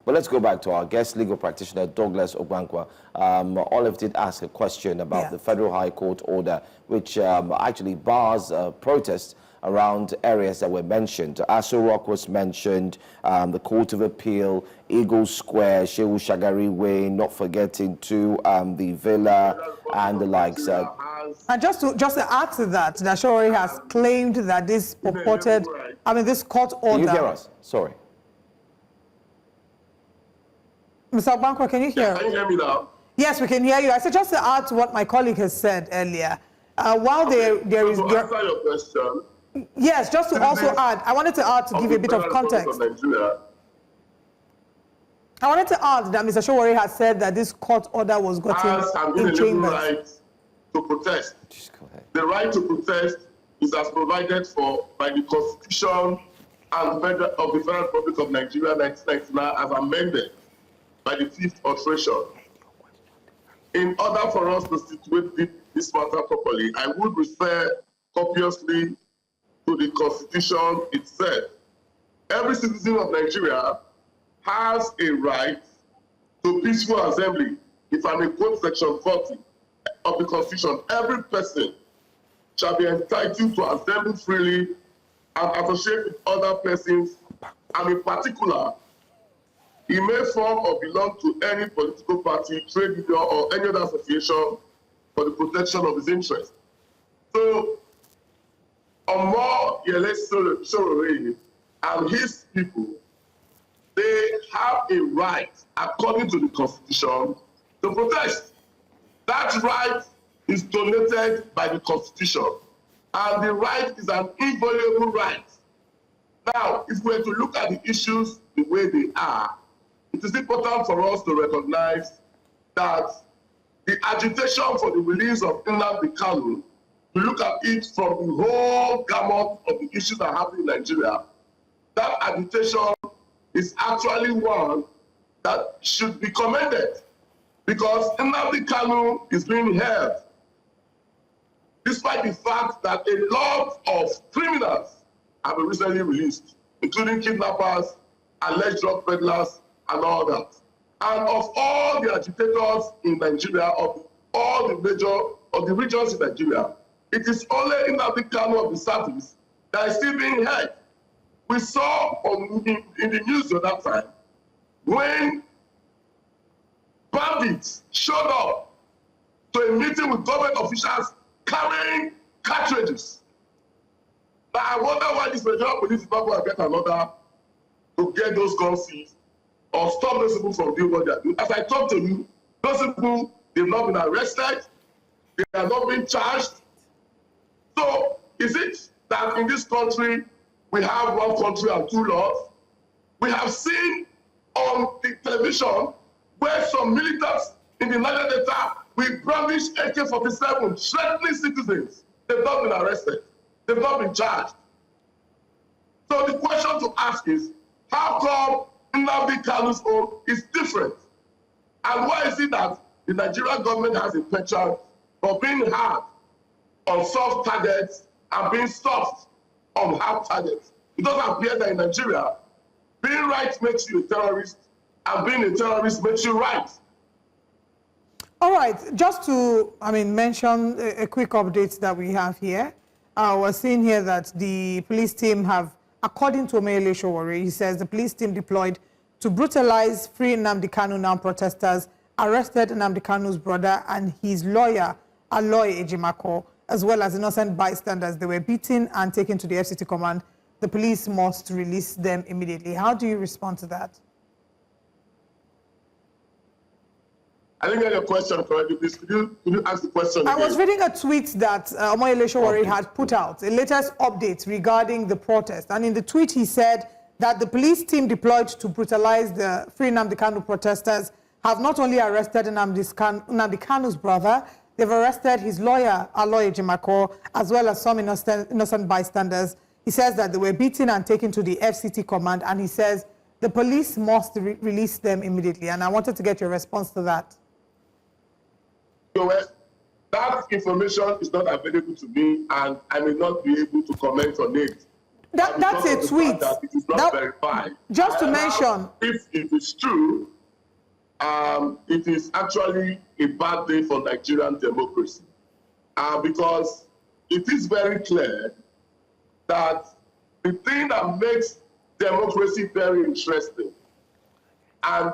But let's go back to our guest, legal practitioner Douglas Ogbankwa. Olive did ask a question about the Federal High Court order, which actually bars protests around areas that were mentioned. Aso Rock was mentioned, the Court of Appeal, Eagle Square, Shehu Shagari Way, not forgetting to the Villa and the likes. And just to add to that, Sowore has claimed that this purported, this court order. Can you hear us? Sorry. Mr. Ogbankwa, can you hear us? Can you hear me now? Yes, we can hear you. I said just to add to what my colleague has said earlier. While there is... To answer your question... Yes, just to also add, I wanted to add to give you a bit of context. I wanted to add that Mr. Sowore has said that this court order was gotten in chambers. Right to protest. The right to protest is as provided for by the Constitution and of the Federal Republic of Nigeria 1999 as amended by the 5th alteration. In order for us to situate this matter properly, I would refer copiously to the Constitution itself. Every citizen of Nigeria has a right to peaceful assembly. If I may quote section 40 of the Constitution, every person shall be entitled to assemble freely and associate with other persons, and in particular, he may form or belong to any political party, trade union, or any other association for the protection of his interests. So, Omoyele Sowore and his people, they have a right, according to the Constitution, to protest. That right is donated by the Constitution, and the right is an inviolable right. Now, if we were to look at the issues the way they are, it is important for us to recognize that the agitation for the release of Nnamdi Kanu, to look at it from the whole gamut of the issues that happen in Nigeria, that agitation is actually one that should be commended, because Nnamdi Kanu is being held, despite the fact that a lot of criminals have been recently released, including kidnappers, alleged drug peddlers, and all that. And of all the agitators in Nigeria, of all the regions in Nigeria, it is only Nnamdi Kanu of the service that is still being held. We saw in the news at that time when bandits showed up to a meeting with government officials carrying cartridges. Now I wonder why this Nigerian police is not going to get an order to get those guns seized or stop those people from doing what they are doing. As I talk to you, those people, they've not been arrested, they are not being charged. So is it that in this country we have one country and two laws? We have seen on the television where some militants in the Niger Delta will brandish AK-47 threatening citizens. They've not been arrested. They've not been charged. So the question to ask is, how come Nnamdi Kanu's own is different? And why is it that the Nigerian government has a penchant for being hard on soft targets and being soft on hard targets? It doesn't appear that in Nigeria, being right makes you a terrorist, and being a terrorist makes you right. All right, just to mention a quick update that we have here. We're seeing here that the police team have, according to Omoyele Sowore, he says the police team deployed to brutalize free Nnamdi Kanu now protesters, arrested Nnamdi Kanu's brother and his lawyer, Aloy Ejimako, as well as innocent bystanders. They were beaten and taken to the FCT command. The police must release them immediately. How do you respond to that? I didn't get your question correctly. Please, could you ask the question again? I was reading a tweet that Omoyele Sowore had put out, a latest update regarding the protest. And in the tweet, he said that the police team deployed to brutalize the Free Nnamdi Kanu protesters have not only arrested Nnamdi Kanu's brother, they've arrested his lawyer, Aloy Ejimako, as well as some innocent bystanders. He says that they were beaten and taken to the FCT command, and he says the police must release them immediately. And I wanted to get your response to that. That information is not available to me, and I may not be able to comment on it. That's a tweet. That it is not verified. Just to mention, if it is true, it is actually a bad day for Nigerian democracy, because it is very clear that the thing that makes democracy very interesting, and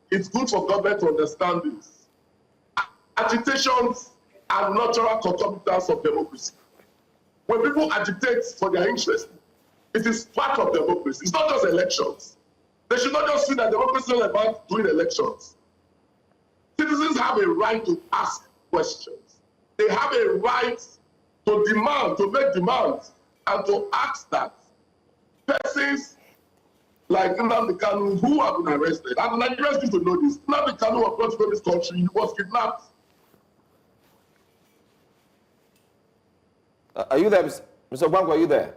it's good for government to understand this, agitations are natural concomitants of democracy. When people agitate for their interest, it is part of democracy. It's not just elections. They should not just see that democracy is about doing elections. Citizens have a right to ask questions. They have a right to demand, to make demands, and to ask that persons like Nnamdi Kanu, who have been arrested, and Nigerians need to know this. Nnamdi Kanu was brought to this country, he was kidnapped. Are you there, Mr. Ogbankwa, are you there?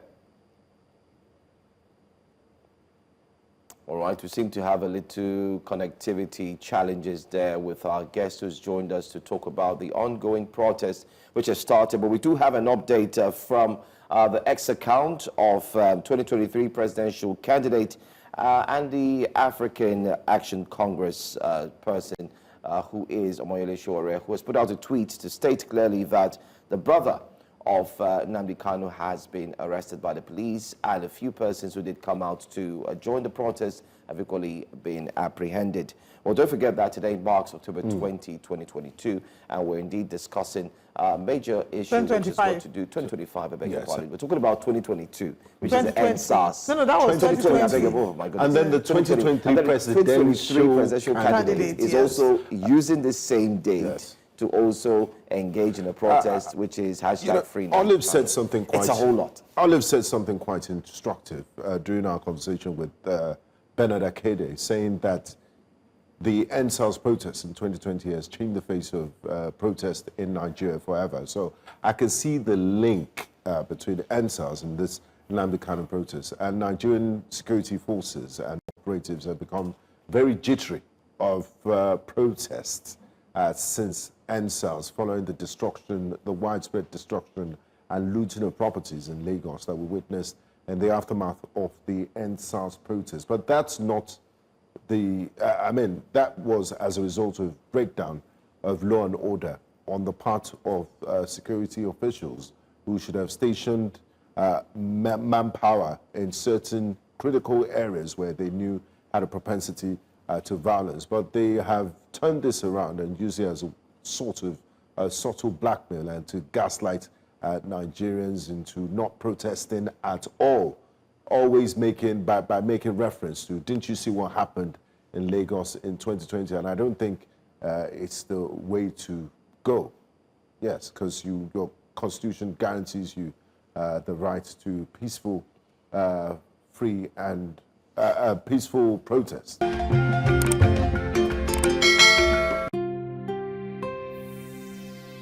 All right, we seem to have a little connectivity challenges there with our guest who's joined us to talk about the ongoing protest which has started. But we do have an update from the X account of 2023 presidential candidate and the African Action Congress person who is Omoyele Sowore, who has put out a tweet to state clearly that the brother of Nnamdi Kanu has been arrested by the police, and a few persons who did come out to join the protest have equally been apprehended. Well, don't forget that today marks October 20, 2022, and we're indeed discussing major issues, which is what to do. 2025, I beg your pardon. We're talking about 2022, which is the end SARS. No, that was 2020. I beg your pardon, my goodness. And then the 2023 presidential candidate is also using the same date to also engage in a protest, which is hashtag free. Olive said something quite... It's a whole lot. Olive said something quite instructive during our conversation with Bernard Akede, saying that the NSAS protest in 2020 has changed the face of protest in Nigeria forever. So I can see the link between NSAS and this Nnamdi Kanu protest. And Nigerian security forces and operatives have become very jittery of protests since NSAS, following the destruction, the widespread destruction and looting of properties in Lagos that we witnessed in the aftermath of the NSAS protest. But that's not the, that was as a result of breakdown of law and order on the part of security officials who should have stationed manpower in certain critical areas where they knew had a propensity to violence. But they have turned this around and used it as a sort of subtle blackmail and to gaslight Nigerians into not protesting at all. Always making, by making reference to, didn't you see what happened in Lagos in 2020? And I don't think it's the way to go. Yes, because your constitution guarantees you the right to peaceful, free and peaceful protest.